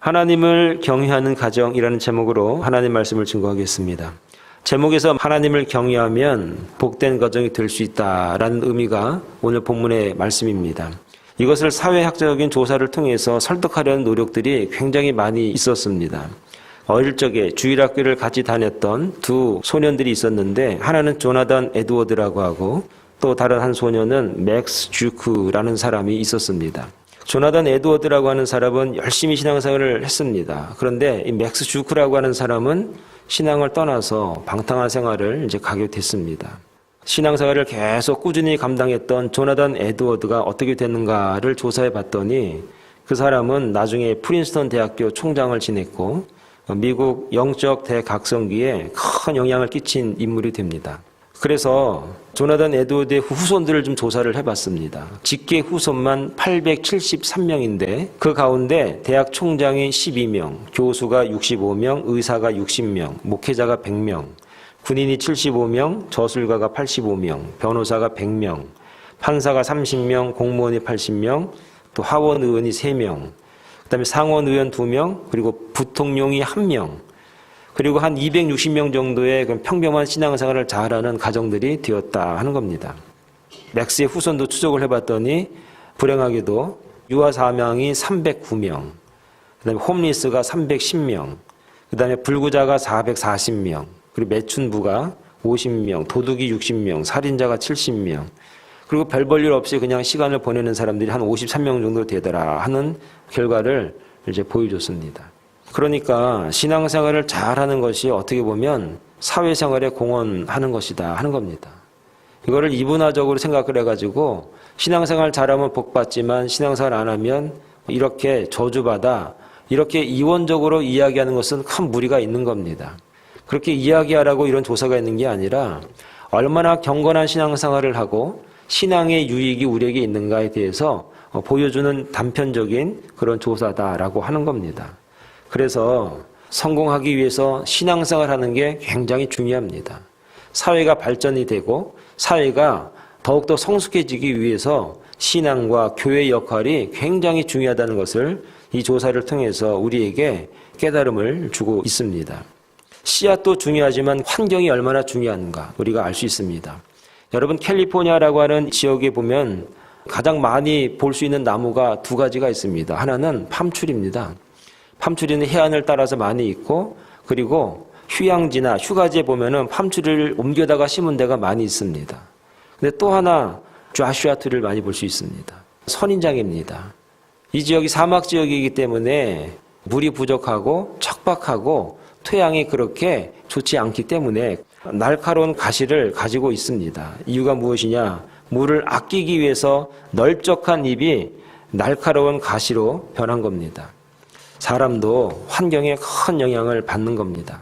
하나님을 경외하는 가정이라는 제목으로 하나님 말씀을 증거하겠습니다. 제목에서 하나님을 경외하면 복된 가정이 될 수 있다라는 의미가 오늘 본문의 말씀입니다. 이것을 사회학적인 조사를 통해서 설득하려는 노력들이 굉장히 많이 있었습니다. 어릴 적에 주일학교를 같이 다녔던 두 소년들이 있었는데, 하나는 조나단 에드워드라고 하고 또 다른 한 소년은 맥스 주크라는 사람이 있었습니다. 조나단 에드워드라고 하는 사람은 열심히 신앙생활을 했습니다. 그런데 이 맥스 주크라고 하는 사람은 신앙을 떠나서 방탕한 생활을 가게 됐습니다. 신앙생활을 계속 꾸준히 감당했던 조나단 에드워드가 어떻게 됐는가를 조사해 봤더니, 그 사람은 나중에 프린스턴 대학교 총장을 지냈고 미국 영적 대각성기에 큰 영향을 끼친 인물이 됩니다. 그래서 조나단 에드워드의 후손들을 좀 조사를 해봤습니다. 직계 후손만 873명인데 그 가운데 대학 총장이 12명, 교수가 65명, 의사가 60명, 목회자가 100명, 군인이 75명, 저술가가 85명, 변호사가 100명, 판사가 30명, 공무원이 80명, 또 하원 의원이 3명, 그다음에 상원 의원 2명, 그리고 부통령이 1명, 그리고 한 260명 정도의 평범한 신앙생활을 잘하는 가정들이 되었다 하는 겁니다. 맥스의 후손도 추적을 해봤더니 불행하게도 유아 사망이 309명, 그다음에 홈리스가 310명, 그다음에 불구자가 440명, 그리고 매춘부가 50명, 도둑이 60명, 살인자가 70명, 그리고 별 볼 일 없이 그냥 시간을 보내는 사람들이 한 53명 정도 되더라 하는 결과를 보여줬습니다. 그러니까 신앙생활을 잘하는 것이 어떻게 보면 사회생활에 공헌하는 것이다 하는 겁니다. 이거를 이분화적으로 생각을 해가지고 신앙생활 잘하면 복받지만 신앙생활 안 하면 이렇게 저주받아, 이렇게 이원적으로 이야기하는 것은 큰 무리가 있는 겁니다. 그렇게 이야기하라고 이런 조사가 있는 게 아니라 얼마나 경건한 신앙생활을 하고 신앙의 유익이 우리에게 있는가에 대해서 보여주는 단편적인 그런 조사다라고 하는 겁니다. 그래서 성공하기 위해서 신앙생활 하는 게 굉장히 중요합니다. 사회가 발전이 되고 사회가 더욱더 성숙해지기 위해서 신앙과 교회의 역할이 굉장히 중요하다는 것을 이 조사를 통해서 우리에게 깨달음을 주고 있습니다. 씨앗도 중요하지만 환경이 얼마나 중요한가 우리가 알 수 있습니다. 여러분, 캘리포니아라고 하는 지역에 보면 가장 많이 볼 수 있는 나무가 두 가지가 있습니다. 하나는 팜추리입니다. 팜추리는 해안을 따라서 많이 있고, 그리고 휴양지나 휴가지에 보면은 팜추리를 옮겨다가 심은 데가 많이 있습니다. 근데 또 하나 좌슈아 트리를 많이 볼 수 있습니다. 선인장입니다. 이 지역이 사막 지역이기 때문에 물이 부족하고 척박하고 토양이 그렇게 좋지 않기 때문에 날카로운 가시를 가지고 있습니다. 이유가 무엇이냐? 물을 아끼기 위해서 넓적한 잎이 날카로운 가시로 변한 겁니다. 사람도 환경에 큰 영향을 받는 겁니다.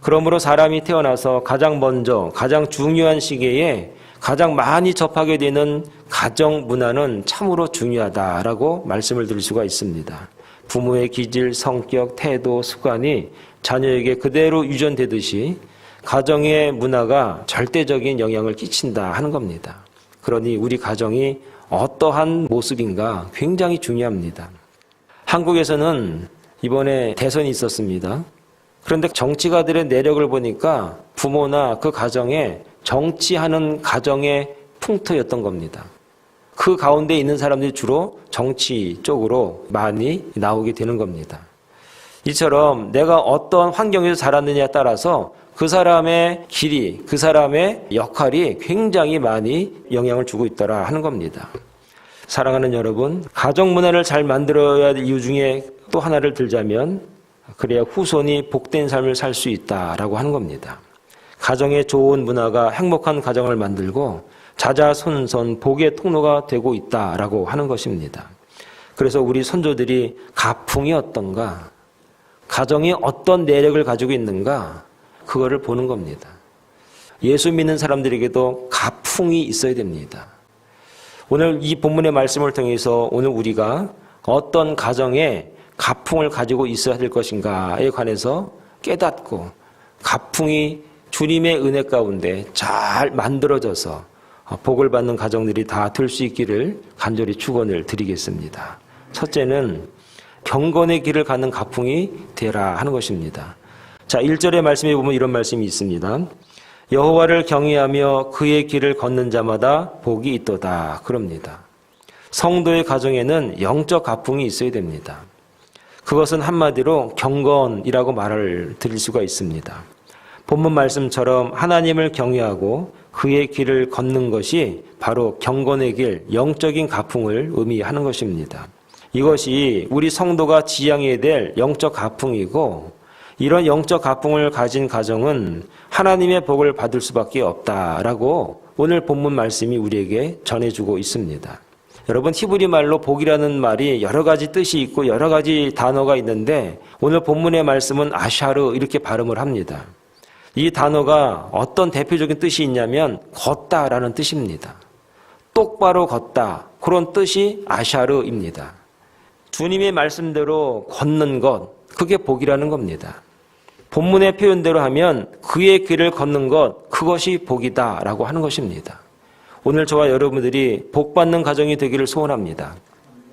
그러므로 사람이 태어나서 가장 먼저 가장 중요한 시기에 가장 많이 접하게 되는 가정 문화는 참으로 중요하다라고 말씀을 드릴 수가 있습니다. 부모의 기질, 성격, 태도, 습관이 자녀에게 그대로 유전되듯이 가정의 문화가 절대적인 영향을 끼친다 하는 겁니다. 그러니 우리 가정이 어떠한 모습인가 굉장히 중요합니다. 한국에서는 이번에 대선이 있었습니다. 그런데 정치가들의 내력을 보니까 부모나 그 가정에 정치하는 가정의 풍토였던 겁니다. 그 가운데 있는 사람들이 주로 정치 쪽으로 많이 나오게 되는 겁니다. 이처럼 내가 어떤 환경에서 자랐느냐에 따라서 그 사람의 길이, 그 사람의 역할이 굉장히 많이 영향을 주고 있더라 하는 겁니다. 사랑하는 여러분, 가정 문화를 잘 만들어야 할 이유 중에 또 하나를 들자면, 그래야 후손이 복된 삶을 살 수 있다라고 하는 겁니다. 가정의 좋은 문화가 행복한 가정을 만들고 자자손손 복의 통로가 되고 있다라고 하는 것입니다. 그래서 우리 선조들이 가풍이 어떤가, 가정이 어떤 내력을 가지고 있는가, 그거를 보는 겁니다. 예수 믿는 사람들에게도 가풍이 있어야 됩니다. 오늘 이 본문의 말씀을 통해서 오늘 우리가 어떤 가정에 가풍을 가지고 있어야 될 것인가에 관해서 깨닫고 가풍이 주님의 은혜 가운데 잘 만들어져서 복을 받는 가정들이 다 될 수 있기를 간절히 축원을 드리겠습니다. 첫째는 경건의 길을 가는 가풍이 되라 하는 것입니다. 자, 1절의 말씀에 보면 이런 말씀이 있습니다. 여호와를 경외하며 그의 길을 걷는 자마다 복이 있도다. 그럽니다. 성도의 가정에는 영적 가풍이 있어야 됩니다. 그것은 한마디로 경건이라고 말을 드릴 수가 있습니다. 본문 말씀처럼 하나님을 경외하고 그의 길을 걷는 것이 바로 경건의 길, 영적인 가풍을 의미하는 것입니다. 이것이 우리 성도가 지향해야 될 영적 가풍이고, 이런 영적 가풍을 가진 가정은 하나님의 복을 받을 수밖에 없다라고 오늘 본문 말씀이 우리에게 전해주고 있습니다. 여러분, 히브리 말로 복이라는 말이 여러 가지 뜻이 있고 여러 가지 단어가 있는데 오늘 본문의 말씀은 아샤르 이렇게 발음을 합니다. 이 단어가 어떤 대표적인 뜻이 있냐면 걷다라는 뜻입니다. 똑바로 걷다, 그런 뜻이 아샤르입니다. 주님의 말씀대로 걷는 것, 그게 복이라는 겁니다. 본문의 표현대로 하면 그의 길을 걷는 것, 그것이 복이다라고 하는 것입니다. 오늘 저와 여러분들이 복받는 가정이 되기를 소원합니다.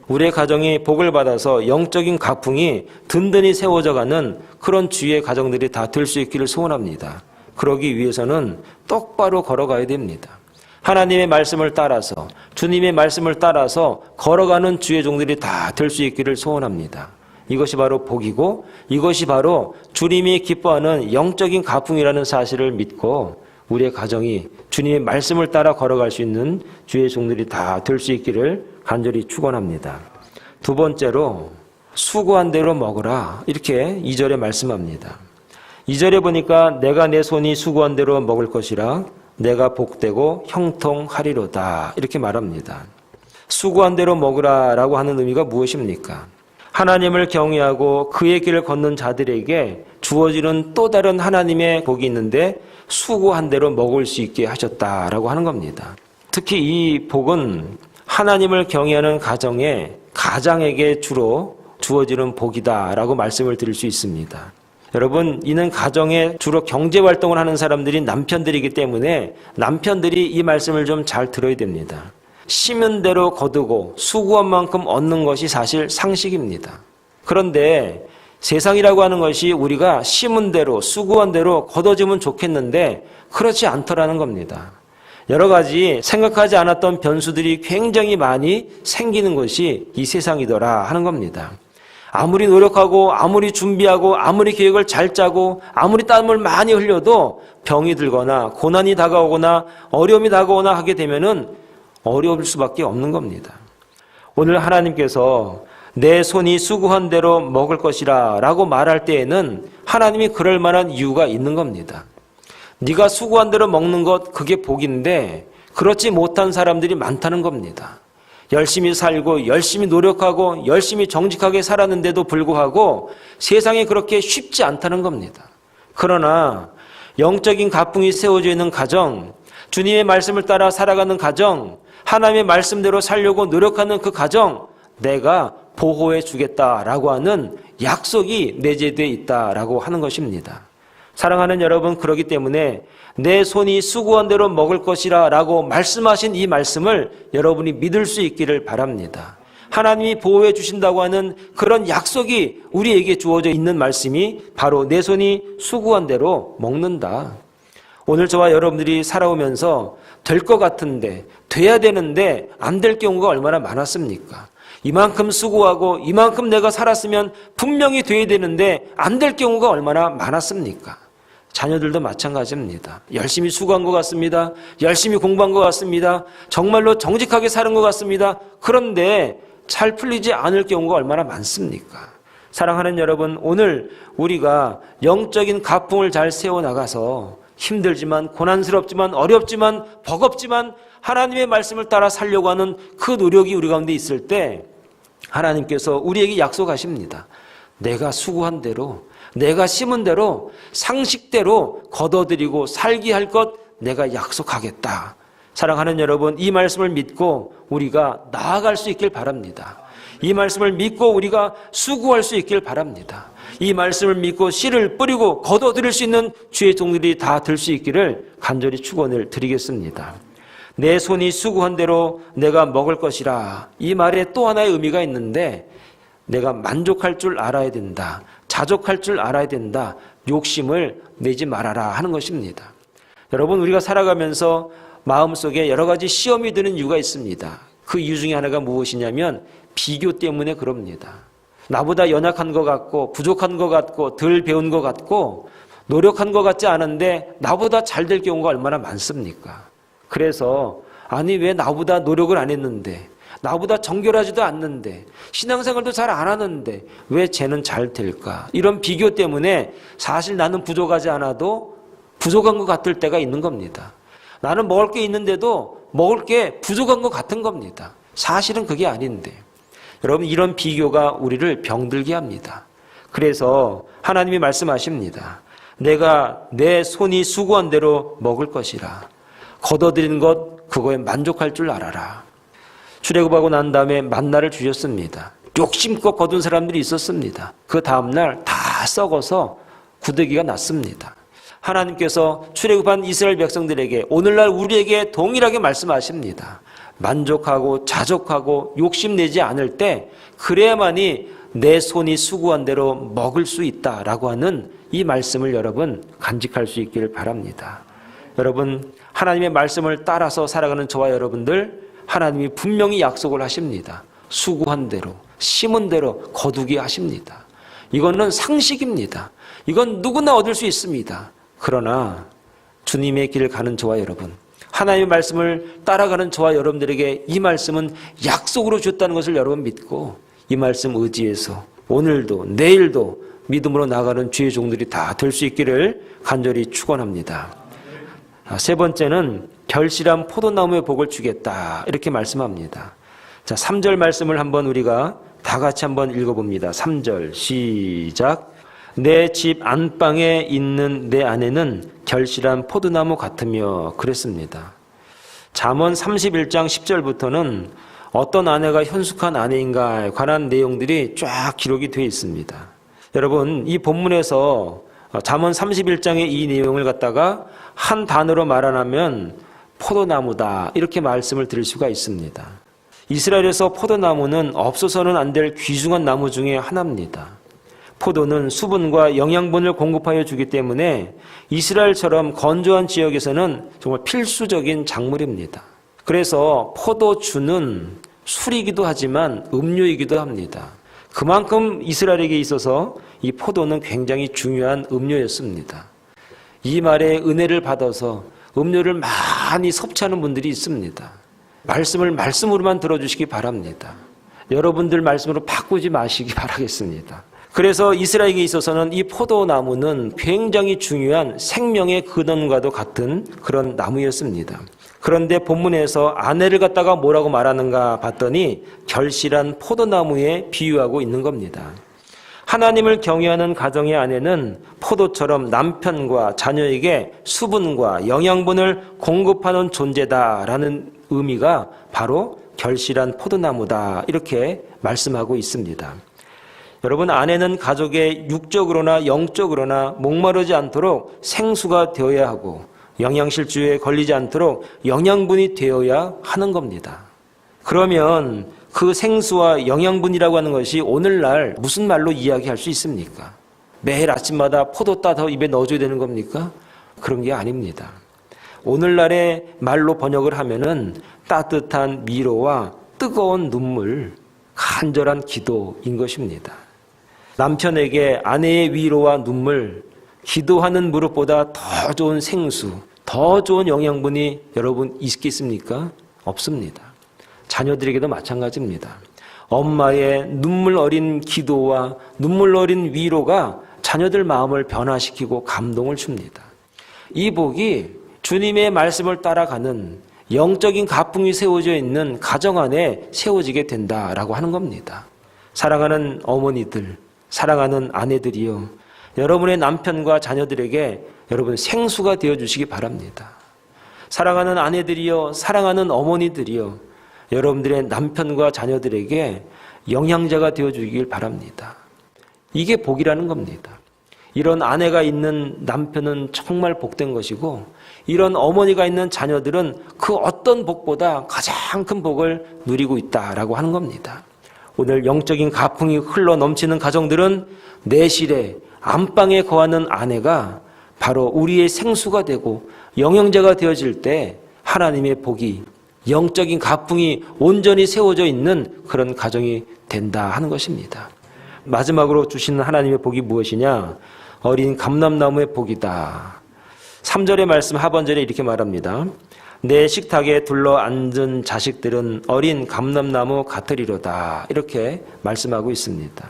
우리의 가정이 복을 받아서 영적인 가풍이 든든히 세워져가는 그런 주의 가정들이 다 될 수 있기를 소원합니다. 그러기 위해서는 똑바로 걸어가야 됩니다. 하나님의 말씀을 따라서, 주님의 말씀을 따라서 걸어가는 주의 종들이 다 될 수 있기를 소원합니다. 이것이 바로 복이고, 이것이 바로 주님이 기뻐하는 영적인 가풍이라는 사실을 믿고 우리의 가정이 주님의 말씀을 따라 걸어갈 수 있는 주의 종들이 다 될 수 있기를 간절히 축원합니다. 두 번째로 수고한 대로 먹으라, 이렇게 2절에 말씀합니다. 2절에 보니까 내가 내 손이 수고한 대로 먹을 것이라 내가 복되고 형통하리로다, 이렇게 말합니다. 수고한 대로 먹으라라고 하는 의미가 무엇입니까? 하나님을 경외하고 그의 길을 걷는 자들에게 주어지는 또 다른 하나님의 복이 있는데 수고한 대로 먹을 수 있게 하셨다라고 하는 겁니다. 특히 이 복은 하나님을 경외하는 가장에게 주로 주어지는 복이다라고 말씀을 드릴 수 있습니다. 여러분, 이는 가정에 주로 경제활동을 하는 사람들이 남편들이기 때문에 남편들이 이 말씀을 좀 잘 들어야 됩니다. 심은 대로 거두고 수고한 만큼 얻는 것이 사실 상식입니다. 그런데 세상이라고 하는 것이 우리가 심은 대로 수고한 대로 거둬주면 좋겠는데 그렇지 않더라는 겁니다. 여러 가지 생각하지 않았던 변수들이 굉장히 많이 생기는 것이 이 세상이더라 하는 겁니다. 아무리 노력하고 아무리 준비하고 아무리 계획을 잘 짜고 아무리 땀을 많이 흘려도 병이 들거나 고난이 다가오거나 어려움이 다가오거나 하게 되면은 어려울 수밖에 없는 겁니다. 오늘 하나님께서 내 손이 수고한 대로 먹을 것이라 라고 말할 때에는 하나님이 그럴 만한 이유가 있는 겁니다. 네가 수고한 대로 먹는 것, 그게 복인데 그렇지 못한 사람들이 많다는 겁니다. 열심히 살고 열심히 노력하고 열심히 정직하게 살았는데도 불구하고 세상에 그렇게 쉽지 않다는 겁니다. 그러나 영적인 가풍이 세워져 있는 가정, 주님의 말씀을 따라 살아가는 가정, 하나님의 말씀대로 살려고 노력하는 그 가정, 내가 보호해 주겠다라고 하는 약속이 내재되어 있다라고 하는 것입니다. 사랑하는 여러분, 그렇기 때문에 내 손이 수고한 대로 먹을 것이라 라고 말씀하신 이 말씀을 여러분이 믿을 수 있기를 바랍니다. 하나님이 보호해 주신다고 하는 그런 약속이 우리에게 주어져 있는 말씀이 바로 내 손이 수고한 대로 먹는다. 오늘 저와 여러분들이 살아오면서 될 것 같은데, 돼야 되는데 안 될 경우가 얼마나 많았습니까? 이만큼 수고하고 이만큼 내가 살았으면 분명히 돼야 되는데 안 될 경우가 얼마나 많았습니까? 자녀들도 마찬가지입니다. 열심히 수고한 것 같습니다. 열심히 공부한 것 같습니다. 정말로 정직하게 사는 것 같습니다. 그런데 잘 풀리지 않을 경우가 얼마나 많습니까? 사랑하는 여러분, 오늘 우리가 영적인 가풍을 잘 세워나가서 힘들지만 고난스럽지만 어렵지만 버겁지만 하나님의 말씀을 따라 살려고 하는 그 노력이 우리 가운데 있을 때 하나님께서 우리에게 약속하십니다. 내가 수고한 대로, 내가 심은 대로, 상식대로 거둬들이고 살게 할 것 내가 약속하겠다. 사랑하는 여러분, 이 말씀을 믿고 우리가 나아갈 수 있길 바랍니다. 이 말씀을 믿고 우리가 수고할 수 있길 바랍니다. 이 말씀을 믿고 씨를 뿌리고 거둬들일 수 있는 주의 종들이 다 될 수 있기를 간절히 축원을 드리겠습니다. 내 손이 수고한 대로 내가 먹을 것이라, 이 말에 또 하나의 의미가 있는데 내가 만족할 줄 알아야 된다. 자족할 줄 알아야 된다. 욕심을 내지 말아라 하는 것입니다. 여러분, 우리가 살아가면서 마음속에 여러 가지 시험이 드는 이유가 있습니다. 그 이유 중에 하나가 무엇이냐면 비교 때문에 그럽니다. 나보다 연약한 것 같고 부족한 것 같고 덜 배운 것 같고 노력한 것 같지 않은데 나보다 잘 될 경우가 얼마나 많습니까? 그래서 아니 왜 나보다 노력을 안 했는데, 나보다 정결하지도 않는데, 신앙생활도 잘 안 하는데 왜 쟤는 잘 될까? 이런 비교 때문에 사실 나는 부족하지 않아도 부족한 것 같을 때가 있는 겁니다. 나는 먹을 게 있는데도 먹을 게 부족한 것 같은 겁니다. 사실은 그게 아닌데. 여러분, 이런 비교가 우리를 병들게 합니다. 그래서 하나님이 말씀하십니다. 내가 내 손이 수고한 대로 먹을 것이라. 거둬들인 것 그거에 만족할 줄 알아라. 출애굽하고 난 다음에 만나를 주셨습니다. 욕심껏 거둔 사람들이 있었습니다. 그 다음날 다 썩어서 구더기가 났습니다. 하나님께서 출애굽한 이스라엘 백성들에게 오늘날 우리에게 동일하게 말씀하십니다. 만족하고 자족하고 욕심내지 않을 때 그래야만이 내 손이 수고한 대로 먹을 수 있다라고 하는 이 말씀을 여러분 간직할 수 있기를 바랍니다. 여러분, 하나님의 말씀을 따라서 살아가는 저와 여러분들, 하나님이 분명히 약속을 하십니다. 수고한 대로, 심은 대로 거두게 하십니다. 이거는 상식입니다. 이건 누구나 얻을 수 있습니다. 그러나 주님의 길을 가는 저와 여러분, 하나님의 말씀을 따라가는 저와 여러분들에게 이 말씀은 약속으로 줬다는 것을 여러분 믿고 이 말씀 의지해서 오늘도 내일도 믿음으로 나가는 주의 종들이 다 될 수 있기를 간절히 축원합니다. 세 번째는 결실한 포도나무의 복을 주겠다 이렇게 말씀합니다. 자, 3절 말씀을 한번 우리가 다 같이 한번 읽어봅니다. 3절 시작. 내 집 안방에 있는 내 아내는 결실한 포도나무 같으며 그랬습니다. 잠언 31장 10절부터는 어떤 아내가 현숙한 아내인가에 관한 내용들이 쫙 기록이 되어 있습니다. 여러분, 이 본문에서 잠언 31장의 이 내용을 갖다가 한 단어로 말하면 포도나무다 이렇게 말씀을 드릴 수가 있습니다. 이스라엘에서 포도나무는 없어서는 안 될 귀중한 나무 중에 하나입니다. 포도는 수분과 영양분을 공급하여 주기 때문에 이스라엘처럼 건조한 지역에서는 정말 필수적인 작물입니다. 그래서 포도주는 술이기도 하지만 음료이기도 합니다. 그만큼 이스라엘에게 있어서 이 포도는 굉장히 중요한 음료였습니다. 이 말에 은혜를 받아서 음료를 많이 섭취하는 분들이 있습니다. 말씀을 말씀으로만 들어주시기 바랍니다. 여러분들 말씀으로 바꾸지 마시기 바라겠습니다. 그래서 이스라엘에게 있어서는 이 포도나무는 굉장히 중요한 생명의 근원과도 같은 그런 나무였습니다. 그런데 본문에서 아내를 갖다가 뭐라고 말하는가 봤더니 결실한 포도나무에 비유하고 있는 겁니다. 하나님을 경외하는 가정의 아내는 포도처럼 남편과 자녀에게 수분과 영양분을 공급하는 존재다라는 의미가 바로 결실한 포도나무다 이렇게 말씀하고 있습니다. 여러분, 아내는 가족의 육적으로나 영적으로나 목마르지 않도록 생수가 되어야 하고 영양실조에 걸리지 않도록 영양분이 되어야 하는 겁니다. 그러면 그 생수와 영양분이라고 하는 것이 오늘날 무슨 말로 이야기할 수 있습니까? 매일 아침마다 포도 따서 입에 넣어줘야 되는 겁니까? 그런 게 아닙니다. 오늘날의 말로 번역을 하면은 따뜻한 위로와 뜨거운 눈물, 간절한 기도인 것입니다. 남편에게 아내의 위로와 눈물, 기도하는 무릇보다 더 좋은 생수, 더 좋은 영양분이 여러분 있겠습니까? 없습니다. 자녀들에게도 마찬가지입니다. 엄마의 눈물 어린 기도와 눈물 어린 위로가 자녀들 마음을 변화시키고 감동을 줍니다. 이 복이 주님의 말씀을 따라가는 영적인 가풍이 세워져 있는 가정 안에 세워지게 된다라고 하는 겁니다. 사랑하는 어머니들, 사랑하는 아내들이요, 여러분의 남편과 자녀들에게 여러분 생수가 되어주시기 바랍니다. 사랑하는 아내들이요, 사랑하는 어머니들이요, 여러분들의 남편과 자녀들에게 영양자가 되어주길 바랍니다. 이게 복이라는 겁니다. 이런 아내가 있는 남편은 정말 복된 것이고 이런 어머니가 있는 자녀들은 그 어떤 복보다 가장 큰 복을 누리고 있다라고 하는 겁니다. 오늘 영적인 가풍이 흘러 넘치는 가정들은 내실에 안방에 거하는 아내가 바로 우리의 생수가 되고 영양제가 되어질 때 하나님의 복이 영적인 가풍이 온전히 세워져 있는 그런 가정이 된다 하는 것입니다. 마지막으로 주시는 하나님의 복이 무엇이냐? 어린 감람나무의 복이다. 3절의 말씀 하반절에 이렇게 말합니다. 내 식탁에 둘러 앉은 자식들은 어린 감람나무 같으리로다. 이렇게 말씀하고 있습니다.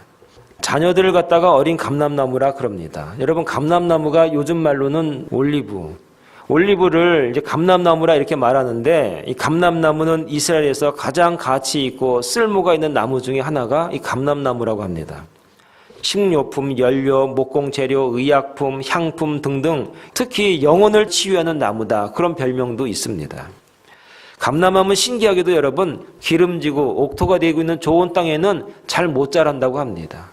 자녀들을 갖다가 어린 감람나무라 그럽니다. 여러분, 감람나무가 요즘 말로는 올리브를 이제 감람나무라 이렇게 말하는데, 이 감람나무는 이스라엘에서 가장 가치 있고 쓸모가 있는 나무 중에 하나가 이 감람나무라고 합니다. 식료품, 연료, 목공재료, 의약품, 향품 등등 특히 영혼을 치유하는 나무다. 그런 별명도 있습니다. 감람나무는 신기하게도 여러분 기름지고 옥토가 되고 있는 좋은 땅에는 잘 못 자란다고 합니다.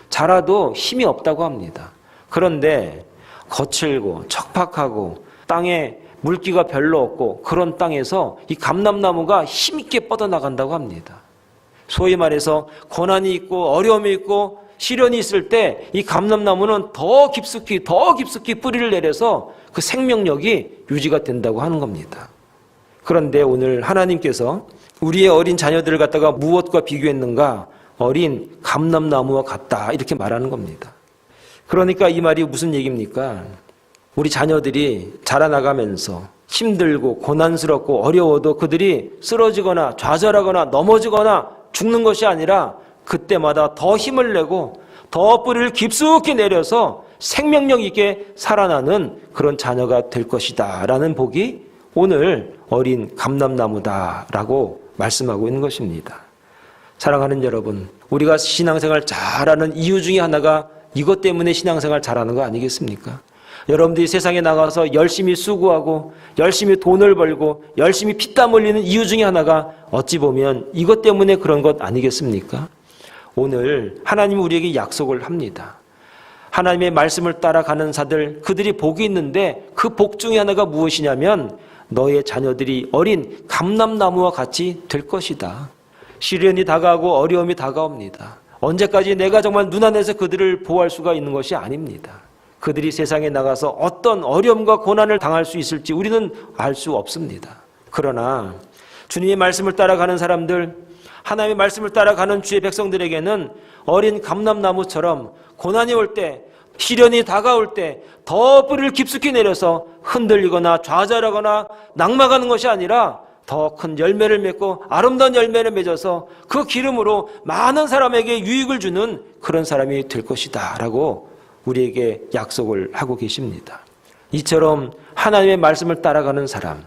자라도 힘이 없다고 합니다. 그런데 거칠고 척박하고 땅에 물기가 별로 없고 그런 땅에서 이 감람나무가 힘있게 뻗어나간다고 합니다. 소위 말해서 고난이 있고 어려움이 있고 시련이 있을 때 이 감람나무는 더 깊숙이 뿌리를 내려서 그 생명력이 유지가 된다고 하는 겁니다. 그런데 오늘 하나님께서 우리의 어린 자녀들을 갖다가 무엇과 비교했는가? 어린 감람나무와 같다 이렇게 말하는 겁니다. 그러니까 이 말이 무슨 얘기입니까? 우리 자녀들이 자라나가면서 힘들고 고난스럽고 어려워도 그들이 쓰러지거나 좌절하거나 넘어지거나 죽는 것이 아니라 그때마다 더 힘을 내고 더 뿌리를 깊숙이 내려서 생명력 있게 살아나는 그런 자녀가 될 것이다 라는 복이 오늘 어린 감람나무다라고 말씀하고 있는 것입니다. 사랑하는 여러분, 우리가 신앙생활 잘하는 이유 중에 하나가 이것 때문에 신앙생활 잘하는 거 아니겠습니까? 여러분들이 세상에 나가서 열심히 수고하고 열심히 돈을 벌고 열심히 피땀 흘리는 이유 중에 하나가 어찌 보면 이것 때문에 그런 것 아니겠습니까? 오늘 하나님이 우리에게 약속을 합니다. 하나님의 말씀을 따라가는 자들, 그들이 복이 있는데 그 복 중에 하나가 무엇이냐면 너의 자녀들이 어린 감람나무와 같이 될 것이다. 시련이 다가오고 어려움이 다가옵니다. 언제까지 내가 정말 눈 안에서 그들을 보호할 수가 있는 것이 아닙니다. 그들이 세상에 나가서 어떤 어려움과 고난을 당할 수 있을지 우리는 알 수 없습니다. 그러나 주님의 말씀을 따라가는 사람들, 하나님의 말씀을 따라가는 주의 백성들에게는 어린 감람나무처럼 고난이 올 때, 시련이 다가올 때 더 뿌리를 깊숙이 내려서 흔들리거나 좌절하거나 낙망하는 것이 아니라 더 큰 열매를 맺고 아름다운 열매를 맺어서 그 기름으로 많은 사람에게 유익을 주는 그런 사람이 될 것이다 라고 우리에게 약속을 하고 계십니다. 이처럼 하나님의 말씀을 따라가는 사람,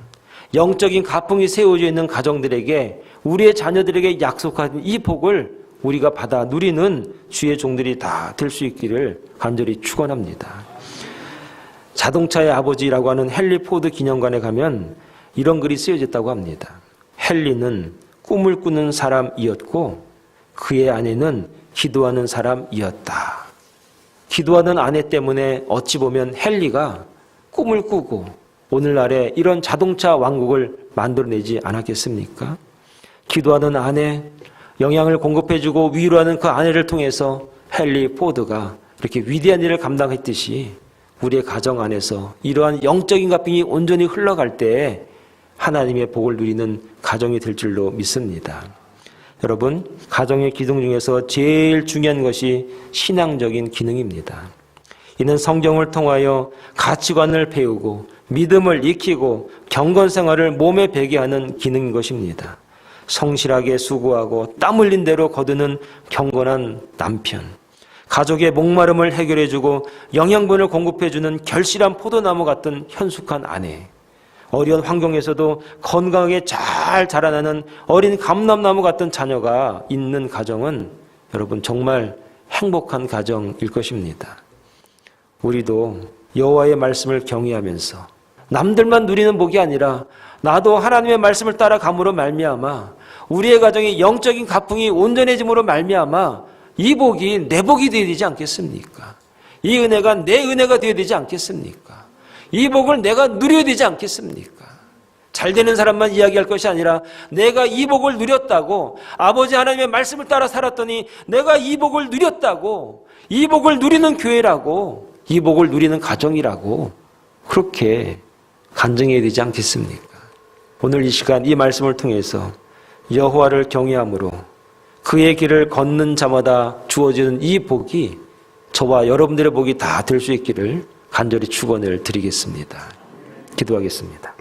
영적인 가풍이 세워져 있는 가정들에게 우리의 자녀들에게 약속한 이 복을 우리가 받아 누리는 주의 종들이 다 될 수 있기를 간절히 축원합니다. 자동차의 아버지라고 하는 헨리 포드 기념관에 가면 이런 글이 쓰여졌다고 합니다. 헨리는 꿈을 꾸는 사람이었고 그의 아내는 기도하는 사람이었다. 기도하는 아내 때문에 어찌 보면 헨리가 꿈을 꾸고 오늘날에 이런 자동차 왕국을 만들어내지 않았겠습니까? 기도하는 아내, 영양을 공급해주고 위로하는 그 아내를 통해서 헨리 포드가 이렇게 위대한 일을 감당했듯이 우리의 가정 안에서 이러한 영적인 가풍이 온전히 흘러갈 때에 하나님의 복을 누리는 가정이 될 줄로 믿습니다. 여러분, 가정의 기능 중에서 제일 중요한 것이 신앙적인 기능입니다. 이는 성경을 통하여 가치관을 배우고 믿음을 익히고 경건생활을 몸에 배게 하는 기능인 것입니다. 성실하게 수고하고 땀 흘린 대로 거두는 경건한 남편, 가족의 목마름을 해결해주고 영양분을 공급해주는 결실한 포도나무 같은 현숙한 아내, 어려운 환경에서도 건강하게 잘 자라나는 어린 감람나무 같은 자녀가 있는 가정은 여러분 정말 행복한 가정일 것입니다. 우리도 여호와의 말씀을 경외하면서 남들만 누리는 복이 아니라 나도 하나님의 말씀을 따라감으로 말미암아 우리의 가정이 영적인 가풍이 온전해짐으로 말미암아 이 복이 내 복이 되어야 되지 않겠습니까? 이 은혜가 내 은혜가 되어야 되지 않겠습니까? 이 복을 내가 누려야 되지 않겠습니까? 잘 되는 사람만 이야기할 것이 아니라 내가 이 복을 누렸다고, 아버지 하나님의 말씀을 따라 살았더니 내가 이 복을 누렸다고, 이 복을 누리는 교회라고, 이 복을 누리는 가정이라고 그렇게 간증해야 되지 않겠습니까? 오늘 이 시간 이 말씀을 통해서 여호와를 경외함으로 그의 길을 걷는 자마다 주어지는 이 복이 저와 여러분들의 복이 다 될 수 있기를 간절히 축원을 드리겠습니다. 기도하겠습니다.